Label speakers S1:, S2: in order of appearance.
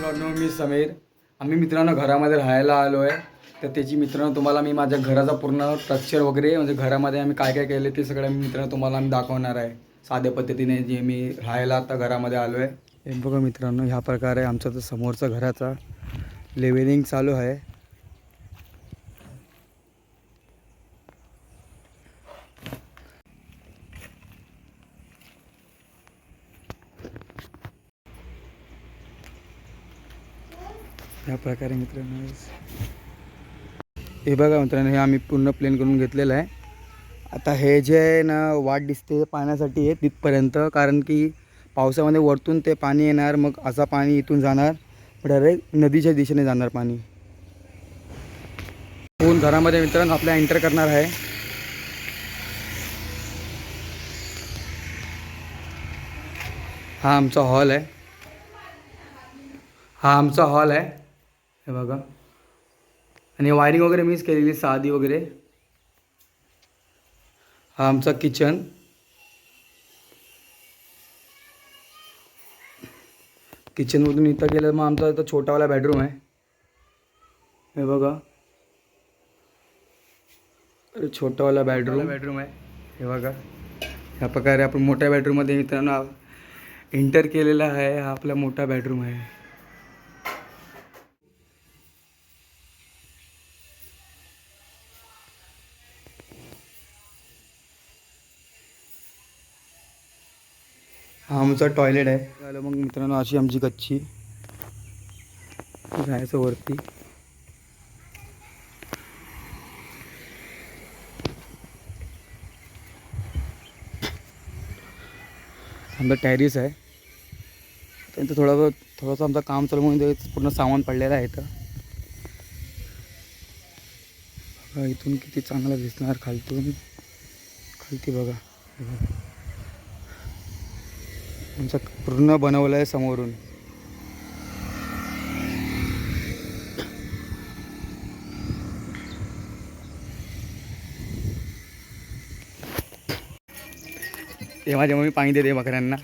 S1: मित्रांनो मी समीर. आम्ही मित्रांनो घरामध्ये राहायला आलो आहे. तर त्याची मित्रांनो तुम्हाला मी माझ्या घराचा पूर्ण स्ट्रक्चर वगैरे म्हणजे घरामध्ये आम्ही काय काय केले ते सगळं मित्रांनो तुम्हाला आम्ही दाखवणार आहे साध्या पद्धतीने जे मी राहायला आता घरामध्ये आलो आहे. हे बघा मित्रांनो ह्या प्रकारे आमचा तर समोरचा घराचा लेवलिंग चालू आहे. ह्या प्रकारे मित्रांनो हे बघा मित्रांनो हे आम्ही पूर्ण प्लेन करून घेतलेलं आहे. आता हे जे आहे ना वाट दिसते पाण्यासाठी आहे तिथपर्यंत, कारण की पावसामध्ये वरतून ते पाणी येणार, मग असा पाणी इथून जाणार डायरेक्ट नदीच्या दिशेने जाणार पाणी. कोण घरामध्ये मित्रांनो आपल्या एंटर करणार आहे. हा आमचा हॉल आहे. हा आमचा हॉल आहे हे बघा. आणि वायरिंग वगैरे मीच केलेली साधी वगैरे. हा आमचा किचन. किचनमधून इथं गेलं मग आमचा इथं छोटावाला बेडरूम आहे हे बघा. छोटावाला बेडरूम आहे हे बघा. ह्या प्रकारे आपण मोठ्या बेडरूममध्ये मित्रांनो एंटर केलेला आहे. हा आपला मोठा बेडरूम आहे. हा आमचा टॉयलेट आहे. झालं मग मित्रांनो अशी आमची गच्ची. जायचं वरती. आमचा टॅरिस आहे. त्यांचं थोडंसं आमचं काम चालू म्हणून ते पूर्ण सामान पडलेलं आहे इथं. बघा इथून किती चांगलं दिसणार खालती बघा. आमचं पूर्ण बनवलं आहे समोरून. ते माझ्या मम्मी पाणी देते बकऱ्यांना.